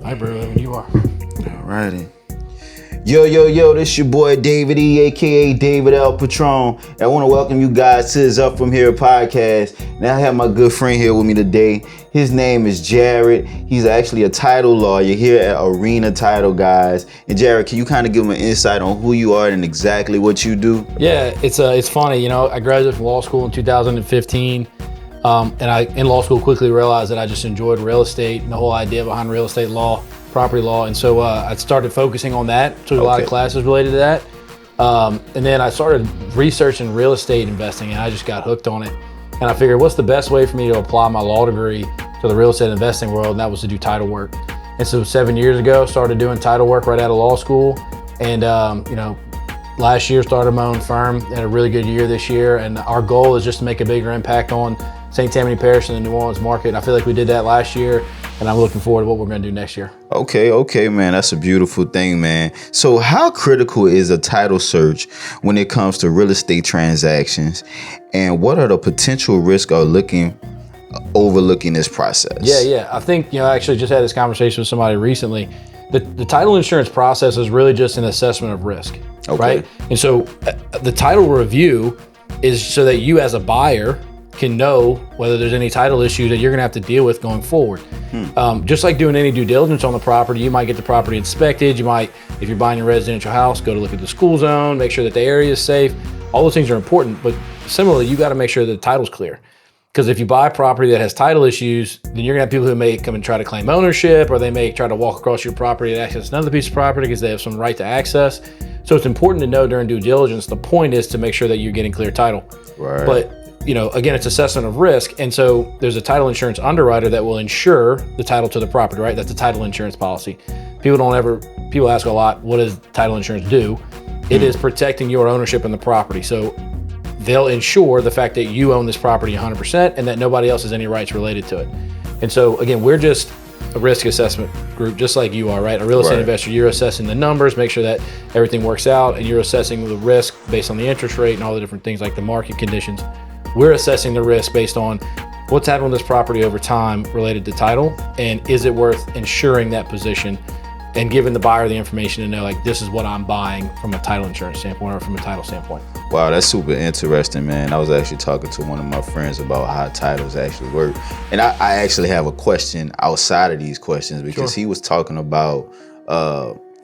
All right, bro, when you are. All righty. Yo, this your boy David E, aka David L. Patron. I want to welcome you guys to this Up From Here podcast. Now I have my good friend here with me today. His name is Jared. He's actually a title lawyer here at Arena Title, guys. And Jared, can you kind of give him an insight on who you are and exactly what you do? Yeah, it's funny. You know, I graduated from law school in 2015. And I, in law school, quickly realized that I just enjoyed real estate and the whole idea behind real estate law, property law. And so I started focusing on that, took a lot of classes related to that. And then I started researching real estate investing, and I just got hooked on it. And I figured, what's the best way for me to apply my law degree to the real estate investing world? And that was to do title work. And so 7 years ago, started doing title work right out of law school. And, last year started my own firm, had a really good year this year. And our goal is just to make a bigger impact on St. Tammany Parish and the New Orleans market. And I feel like we did that last year, and I'm looking forward to what we're going to do next year. Okay, man. That's a beautiful thing, man. So how critical is a title search when it comes to real estate transactions? And what are the potential risks of overlooking this process? Yeah. I think, I actually just had this conversation with somebody recently. The title insurance process is really just an assessment of risk, right? And so the title review is so that you as a buyer can know whether there's any title issue that you're gonna have to deal with going forward. Just like doing any due diligence on the property, you might get the property inspected. You might, if you're buying a residential house, go to look at the school zone, make sure that the area is safe. All those things are important, but similarly, you gotta make sure that the title's clear. Because if you buy a property that has title issues, then you're gonna have people who may come and try to claim ownership, or they may try to walk across your property and access another piece of property because they have some right to access. So it's important to know during due diligence, the point is to make sure that you're getting clear title. Right. But again, it's assessment of risk. And so there's a title insurance underwriter that will insure the title to the property, right? That's a title insurance policy. People ask a lot, what does title insurance do? It is protecting your ownership in the property. So they'll insure the fact that you own this property 100% and that nobody else has any rights related to it. And so again, we're just a risk assessment group, just like you are, right? A real estate investor, you're assessing the numbers, make sure that everything works out, and you're assessing the risk based on the interest rate and all the different things like the market conditions. We're assessing the risk based on what's happened with this property over time related to title, and is it worth insuring that position and giving the buyer the information to know, like, this is what I'm buying from a title insurance standpoint or from a title standpoint. Wow, that's super interesting, man. I was actually talking to one of my friends about how titles actually work. And I actually have a question outside of these questions, because he was talking about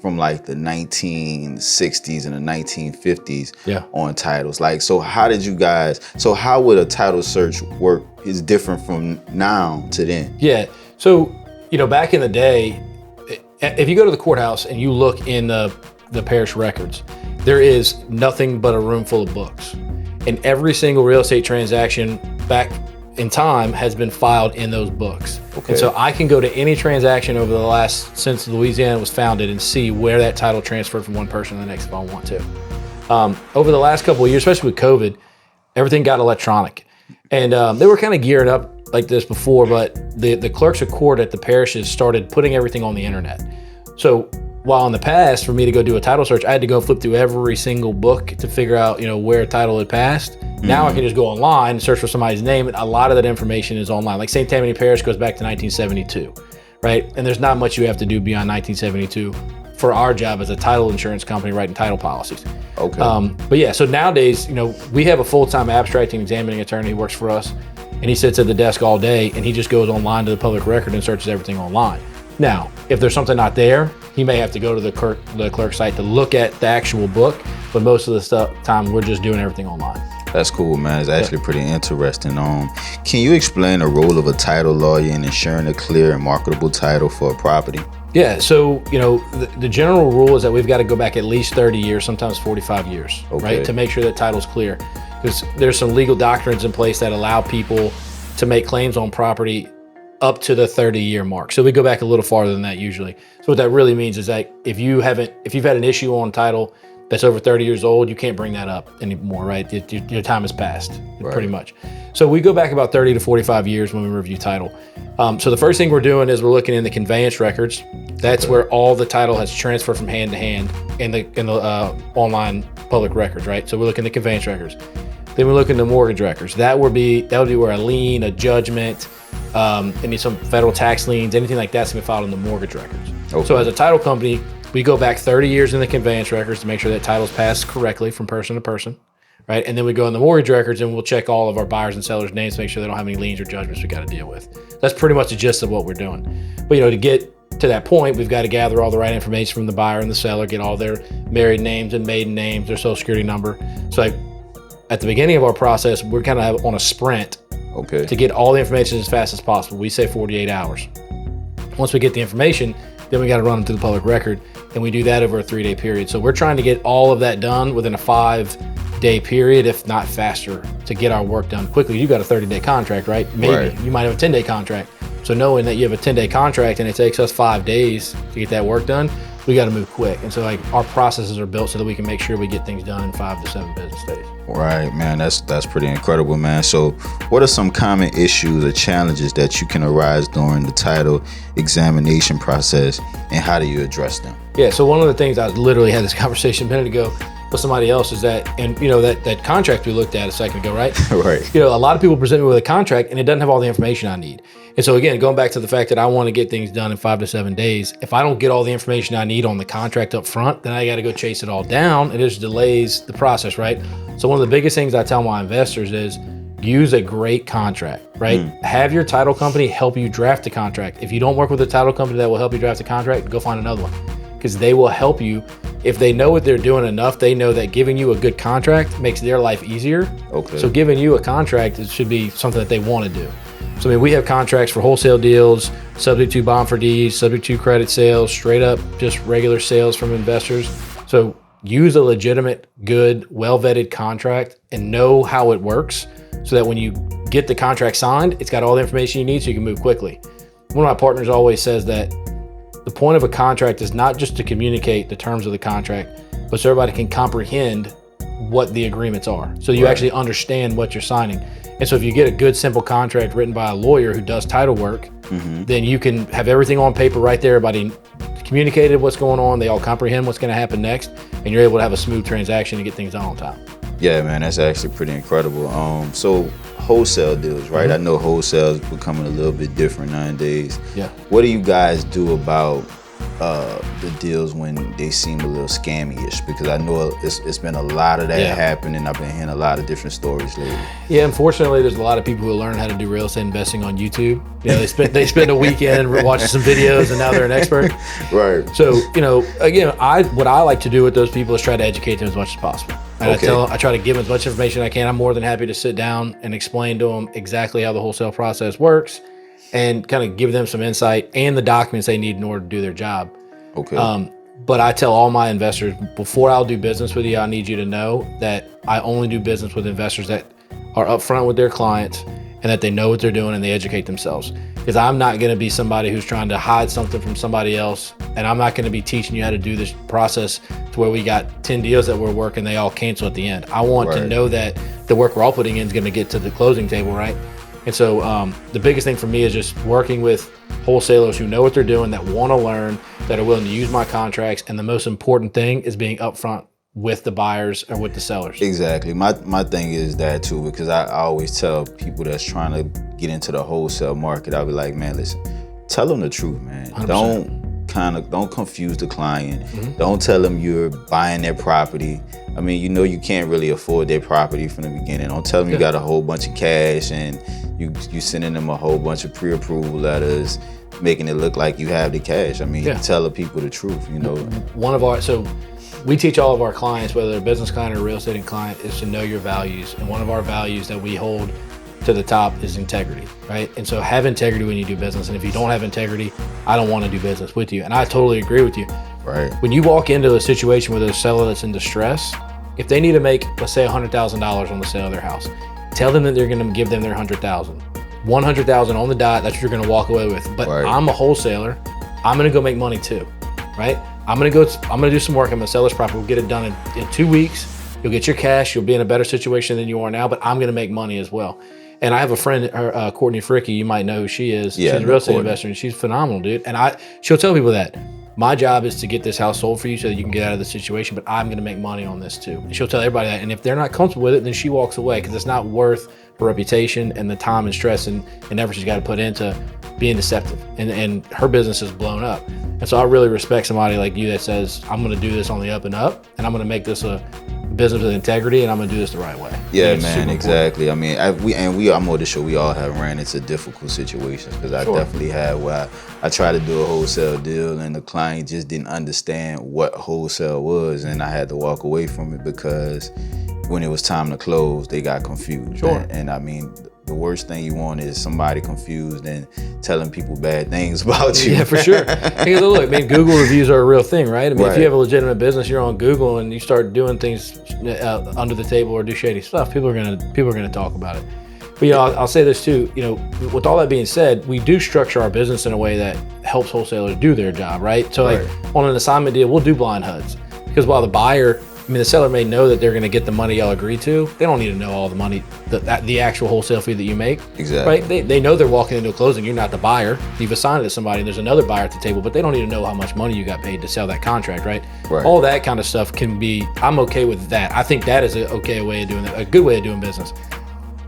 from like the 1960s and the 1950s on titles. Like, so how would a title search work is different from now to then? Yeah, so, back in the day, if you go to the courthouse and you look in the parish records, there is nothing but a room full of books. And every single real estate transaction back in time has been filed in those books. And so I can go to any transaction since Louisiana was founded and see where that title transferred from one person to the next if I want to. Over the last couple of years, especially with COVID, everything got electronic. And they were kind of gearing up like this before, but the clerks of court at the parishes started putting everything on the internet. So while in the past, for me to go do a title search, I had to go flip through every single book to figure out, where a title had passed. Now I can just go online and search for somebody's name, and a lot of that information is online. Like St. Tammany Parish goes back to 1972, right? And there's not much you have to do beyond 1972 for our job as a title insurance company writing title policies. But yeah, so nowadays, we have a full-time abstracting examining attorney who works for us, and he sits at the desk all day, and he just goes online to the public record and searches everything online. Now, if there's something not there, he may have to go to the clerk site to look at the actual book, but most of the time we're just doing everything online. That's cool, man. It's actually pretty interesting. Can you explain the role of a title lawyer in ensuring a clear and marketable title for a property? Yeah, so, the general rule is that we've got to go back at least 30 years, sometimes 45 years, right, to make sure that title's clear. Because there's some legal doctrines in place that allow people to make claims on property up to the 30-year mark. So we go back a little farther than that usually. So what that really means is that if you've had an issue on title that's over 30 years old, you can't bring that up anymore, right? Your time has passed, pretty much. So we go back about 30 to 45 years when we review title. So the first thing we're doing is we're looking in the conveyance records. That's where all the title has transferred from hand to hand in the online public records, right? So we look in the conveyance records. Then we look in the mortgage records. That would be where a lien, a judgment, some federal tax liens, anything like that's been filed in the mortgage records. Okay. So as a title company, we go back 30 years in the conveyance records to make sure that title's passed correctly from person to person, right? And then we go in the mortgage records and we'll check all of our buyers and sellers' names to make sure they don't have any liens or judgments we got to deal with. That's pretty much the gist of what we're doing. But to get to that point, we've got to gather all the right information from the buyer and the seller, get all their married names and maiden names, their social security number. So at the beginning of our process, we're kind of on a sprint to get all the information as fast as possible. We say 48 hours. Once we get the information, then we got to run them through the public record, and we do that over a 3-day period. So we're trying to get all of that done within a 5-day period, if not faster, to get our work done quickly. You got a 30-day contract, right? Maybe you might have a 10-day contract. So knowing that you have a 10-day contract and it takes us 5 days to get that work done, we got to move quick. And so our processes are built so that we can make sure we get things done in 5 to 7 business days. Right, man. That's pretty incredible, man. So what are some common issues or challenges that you can arise during the title examination process, and how do you address them? Yeah, so one of the things, I literally had this conversation a minute ago with somebody else, is that, and that contract we looked at a second ago, right? Right. A lot of people present me with a contract and it doesn't have all the information I need. And so again, going back to the fact that I want to get things done in 5 to 7 days, if I don't get all the information I need on the contract up front, then I got to go chase it all down. It just delays the process, right? So one of the biggest things I tell my investors is use a great contract, right? Have your title company help you draft the contract. If you don't work with a title company that will help you draft the contract, go find another one, because they will help you. If they know what they're doing enough, they know that giving you a good contract makes their life easier. Okay. So giving you a contract, it should be something that they want to do. So we have contracts for wholesale deals, subject to bond for deeds, subject to credit sales, straight up just regular sales from investors. So use a legitimate, good, well-vetted contract and know how it works, so that when you get the contract signed, it's got all the information you need so you can move quickly. One of my partners always says that the point of a contract is not just to communicate the terms of the contract, but so everybody can comprehend what the agreements are. So you actually understand what you're signing. And so if you get a good, simple contract written by a lawyer who does title work, then you can have everything on paper right there. Everybody communicated what's going on. They all comprehend what's going to happen next, and you're able to have a smooth transaction and get things done on time. Yeah, man, that's actually pretty incredible. So wholesale deals, right? I know wholesale is becoming a little bit different nowadays. Yeah. What do you guys do about the deals when they seem a little scammy-ish? Because I know it's been a lot of that happening. I've been hearing a lot of different stories lately. Yeah, unfortunately, there's a lot of people who learn how to do real estate investing on YouTube. They spend a weekend watching some videos and now they're an expert. Right. So, again, what I like to do with those people is try to educate them as much as possible. And I try to give them as much information as I can. I'm more than happy to sit down and explain to them exactly how the wholesale process works and kind of give them some insight and the documents they need in order to do their job. Okay. But I tell all my investors, before I'll do business with you, I need you to know that I only do business with investors that are upfront with their clients and that they know what they're doing and they educate themselves. Because I'm not going to be somebody who's trying to hide something from somebody else, and I'm not going to be teaching you how to do this process to where we got 10 deals that we're working, they all cancel at the end. I want to know that the work we're all putting in is going to get to the closing table, right? And so the biggest thing for me is just working with wholesalers who know what they're doing, that want to learn, that are willing to use my contracts. And the most important thing is being upfront with the buyers or with the sellers. Exactly. My thing is that too, because I always tell people that's trying to get into the wholesale market, I'll be like, man, listen, tell them the truth, man. 100%. Don't confuse the client. Don't tell them you're buying their property. I mean, you can't really afford their property from the beginning. Don't tell them you got a whole bunch of cash and you sending them a whole bunch of pre-approval letters, making it look like you have the cash. I mean, tell the people the truth, So we teach all of our clients, whether they're a business client or a real estate client, is to know your values. And one of our values that we hold to the top is integrity, right? And so have integrity when you do business. And if you don't have integrity, I don't want to do business with you. And I totally agree with you. Right. When you walk into a situation with a seller that's in distress, if they need to make, let's say, $100,000 on the sale of their house, tell them that they're going to give them their $100,000. $100,000 on the dot, that's what you're going to walk away with. But I'm a wholesaler. I'm going to go make money too, right? I'm going to do some work. I'm going to sell this property. We'll get it done in 2 weeks. You'll get your cash. You'll be in a better situation than you are now, but I'm going to make money as well. And I have a friend, Courtney Fricky, you might know who she is. Yeah, she's a real estate investor and she's phenomenal, dude. And she'll tell people that my job is to get this house sold for you so that you can get out of the situation, but I'm going to make money on this too. And she'll tell everybody that. And if they're not comfortable with it, then she walks away, because it's not worth her reputation and the time and stress and effort she's got to put into being deceptive. And her business is blown up. And And so I really respect somebody like you that says, I'm going to do this on the up and up, and I'm going to make this a business with integrity, and I'm going to do this the right way. Yeah, man, exactly. I mean, I'm more than sure we all have ran into difficult situations, because I definitely had where I tried to do a wholesale deal and the client just didn't understand what wholesale was, and I had to walk away from it because when it was time to close, they got confused. And I mean, the worst thing you want is somebody confused and telling people bad things about you. Yeah, for sure. Because look, man, Google reviews are a real thing, right? I mean, if you have a legitimate business, you're on Google and you start doing things under the table or do shady stuff, people are gonna talk about it. But you know, I'll say this too. You know, with all that being said, we do structure our business in a way that helps wholesalers do their job, right? So like on an assignment deal, we'll do blind HUDs, because while the seller may know that they're going to get the money y'all agree to, they don't need to know all the money, the actual wholesale fee that you make. Exactly. Right? They know they're walking into a closing. You're not the buyer. You've assigned it to somebody, and there's another buyer at the table, but they don't need to know how much money you got paid to sell that contract, right? All that kind of stuff can be, I'm okay with that. I think that is a way of doing that, a good way of doing business.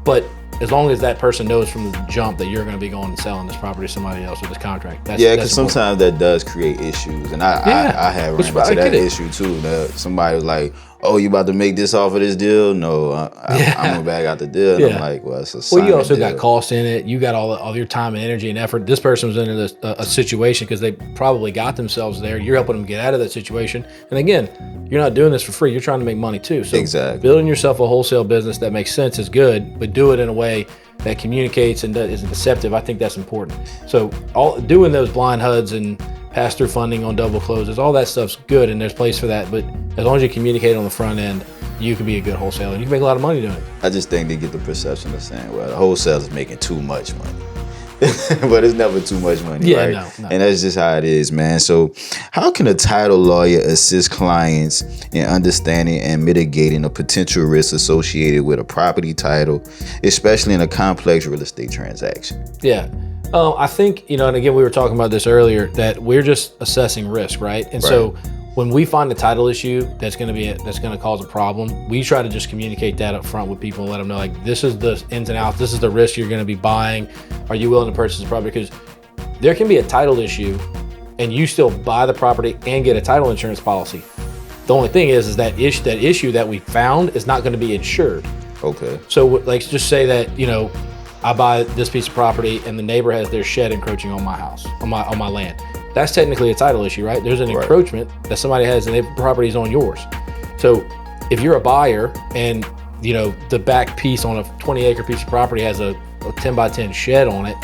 But as long as that person knows from the jump that you're going to be going and selling this property to somebody else with this contract. Because sometimes that does create issues. And I have run into that issue too. That somebody was like, oh, you about to make this off of this deal? No, I'm going to back out the deal. And I'm like, well, it's a sign. Well, you also got cost in it. You got all your time and energy and effort. This person was in a situation because they probably got themselves there. You're helping them get out of that situation. And again, you're not doing this for free. You're trying to make money too. So building yourself a wholesale business that makes sense is good, but do it in a way that communicates and isn't deceptive. I think that's important. So doing those blind HUDs and pass-through funding on double closes, all that stuff's good, and there's place for that. But as long as you communicate on the front end, you can be a good wholesaler. You can make a lot of money doing it. I just think they get the perception of saying, well, the wholesaler is making too much money. But it's never too much money, right? No. And that's just how it is, man. So how can a title lawyer assist clients in understanding and mitigating the potential risks associated with a property title, especially in a complex real estate transaction? Yeah. I think, and again, we were talking about this earlier, that we're just assessing risk, right? And so when we find a title issue that's going to cause a problem, we try to just communicate that up front with people and let them know, like, this is the ins and outs, this is the risk you're going to be buying. Are you willing to purchase the property? Because there can be a title issue and you still buy the property and get a title insurance policy. The only thing is that issue that we found is not going to be insured. Okay. So like, just say that, I buy this piece of property and the neighbor has their shed encroaching on my house, on my land. That's technically a title issue, right? There's an encroachment that somebody has and the property is on yours. So if you're a buyer and the back piece on a 20-acre piece of property has a 10 by 10 shed on it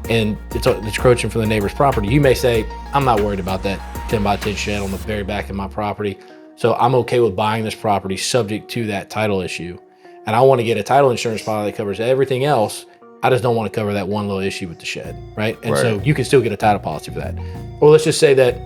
and it's encroaching from the neighbor's property, you may say, I'm not worried about that 10 by 10 shed on the very back of my property. So I'm okay with buying this property subject to that title issue. And I want to get a title insurance policy that covers everything else. I just don't want to cover that one little issue with the shed, right? And so you can still get a title policy for that. Or let's just say that,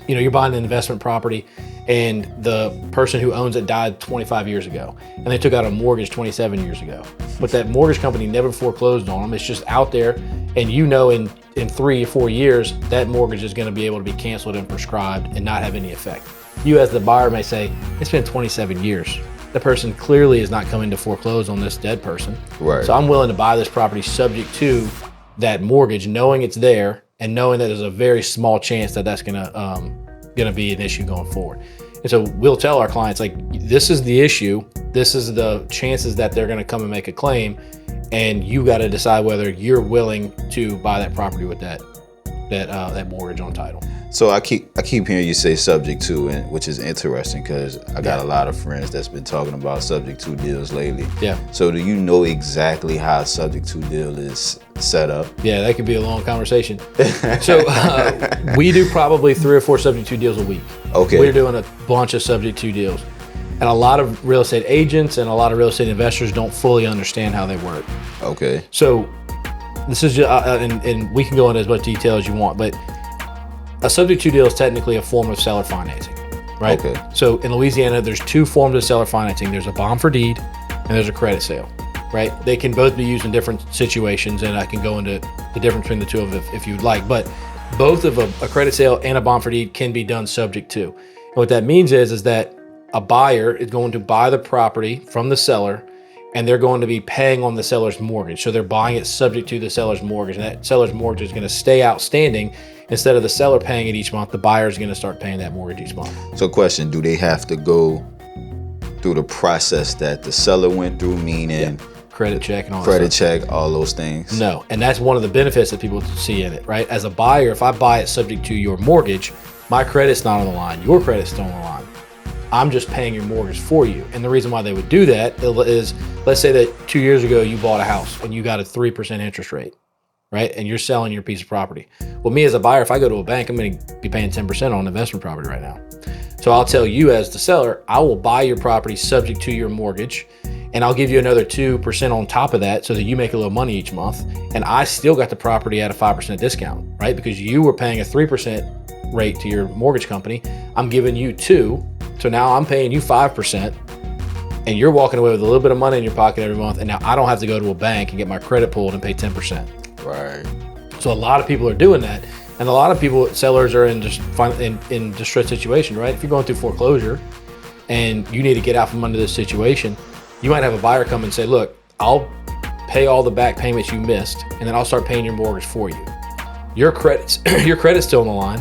you're buying an investment property and the person who owns it died 25 years ago and they took out a mortgage 27 years ago. But that mortgage company never foreclosed on them. It's just out there, and in 3 or 4 years, that mortgage is going to be able to be canceled and prescribed and not have any effect. You as the buyer may say, it's been 27 years. The person clearly is not coming to foreclose on this dead person. Right. So I'm willing to buy this property subject to that mortgage, knowing it's there and knowing that there's a very small chance that that's gonna be an issue going forward. And so we'll tell our clients, like, this is the issue, this is the chances that they're gonna come and make a claim, and you got to decide whether you're willing to buy that property with that mortgage on title. So I keep hearing you say subject to, which is interesting because I got a lot of friends that's been talking about subject to deals lately. Yeah. So do you know exactly how a subject to deal is set up? Yeah, that could be a long conversation. So we do probably 3 or 4 subject to deals a week. Okay. We're doing a bunch of subject to deals. And a lot of real estate agents and a lot of real estate investors don't fully understand how they work. Okay. So this is just, and we can go into as much detail as you want, but a subject to deal is technically a form of seller financing, right? Okay. So in Louisiana, there's 2 forms of seller financing. There's a bond for deed and there's a credit sale, right? They can both be used in different situations, and I can go into the difference between the two of them if you'd like. But both of a credit sale and a bond for deed can be done subject to. And what that means is that a buyer is going to buy the property from the seller, and they're going to be paying on the seller's mortgage. So they're buying it subject to the seller's mortgage, and that seller's mortgage is going to stay outstanding. Instead of the seller paying it each month, the buyer is going to start paying that mortgage each month. So question, do they have to go through the process that the seller went through, meaning credit check and all that credit stuff? check, all those things? No, and that's one of the benefits that people see in it, right? As a buyer, if I buy it subject to your mortgage, my credit's not on the line, your credit's still on the line. I'm just paying your mortgage for you. And the reason why they would do that is, let's say that 2 years ago you bought a house and you got a 3% interest rate, right? And you're selling your piece of property. Well, me as a buyer, if I go to a bank, I'm going to be paying 10% on investment property right now. So I'll tell you as the seller, I will buy your property subject to your mortgage, and I'll give you another 2% on top of that so that you make a little money each month. And I still got the property at a 5% discount, right? Because you were paying a 3% rate to your mortgage company. I'm giving you 2%. So now I'm paying you 5%, and you're walking away with a little bit of money in your pocket every month. And now I don't have to go to a bank and get my credit pulled and pay 10%. Right. So a lot of people are doing that. And a lot of people, sellers, are in distressed situation, right? If you're going through foreclosure and you need to get out from under this situation, you might have a buyer come and say, look, I'll pay all the back payments you missed, and then I'll start paying your mortgage for you. Your credit's still on the line.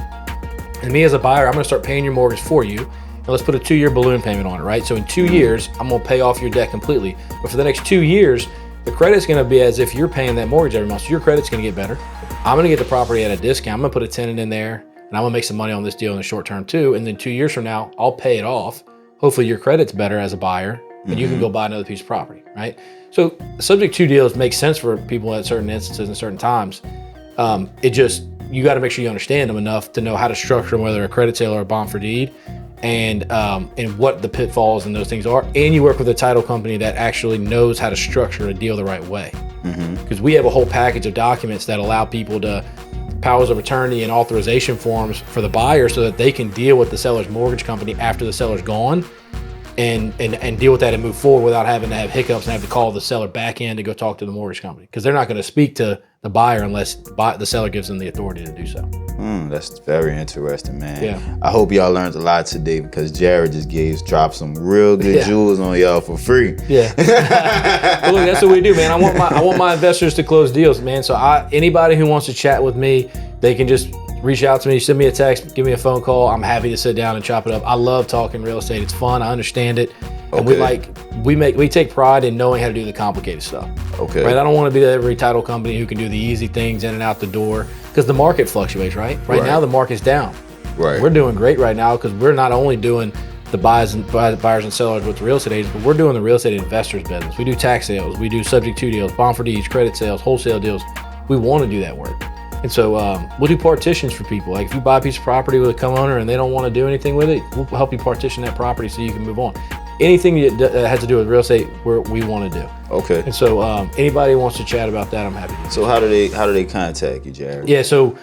And me as a buyer, I'm going to start paying your mortgage for you. And let's put a 2-year balloon payment on it, right? So in 2 years, I'm going to pay off your debt completely. But for the next 2 years, the credit's going to be as if you're paying that mortgage every month. So your credit's going to get better. I'm going to get the property at a discount. I'm going to put a tenant in there, and I'm going to make some money on this deal in the short term too. And then 2 years from now, I'll pay it off. Hopefully your credit's better as a buyer, and you can go buy another piece of property, right? So subject to deals make sense for people at certain instances and certain times. You got to make sure you understand them enough to know how to structure them, whether a credit sale or a bond for deed, and what the pitfalls and those things are. And you work with a title company that actually knows how to structure a deal the right way. Because we have a whole package of documents that allow people to powers of attorney and authorization forms for the buyer so that they can deal with the seller's mortgage company after the seller's gone, and deal with that and move forward without having to have hiccups and have to call the seller back in to go talk to the mortgage company, because they're not going to speak to the buyer unless the seller gives them the authority to do so. That's very interesting, man. Yeah. I hope y'all learned a lot today, because Jared just dropped some real good jewels on y'all for free. Yeah. Well, look, that's what we do, man. I want my investors to close deals, man. So anybody who wants to chat with me, they can just reach out to me, send me a text, give me a phone call. I'm happy to sit down and chop it up. I love talking real estate. It's fun. I understand it. And we take pride in knowing how to do the complicated stuff. Okay. Right. I don't want to be every title company who can do the easy things in and out the door, because the market fluctuates, right? Right now the market's down. Right. We're doing great right now because we're not only doing the buyers and sellers with the real estate agents, but we're doing the real estate investors business. We do tax sales, we do subject to deals, bond for deeds, credit sales, wholesale deals. We want to do that work. And so we'll do partitions for people. Like if you buy a piece of property with a co-owner and they don't want to do anything with it, we'll help you partition that property so you can move on. Anything that has to do with real estate, we want to do. Okay. And so anybody who wants to chat about that, I'm happy to. So how do they contact you, Jared? Yeah, so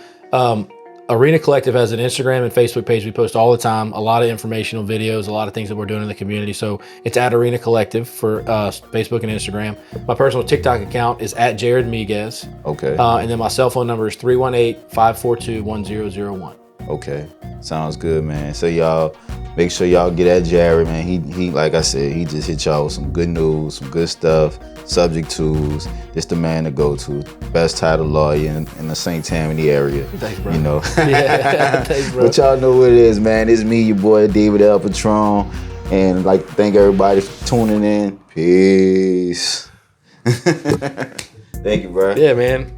Arena Collective has an Instagram and Facebook page. We post all the time, a lot of informational videos, a lot of things that we're doing in the community. So it's at Arena Collective for Facebook and Instagram. My personal TikTok account is at Jared Miguez. Okay. And then my cell phone number is 318-542-1001. Okay. Sounds good, man. So y'all make sure y'all get at Jared, man. He like I said, he just hit y'all with some good news, some good stuff, subject tools. Just the man to go to. Best title lawyer in the St. Tammany area. Thanks, bro. You know. Yeah, thanks, bro. But y'all know what it is, man. It's me, your boy David L. Patron. And I'd like to thank everybody for tuning in. Peace. Thank you, bro. Yeah, man.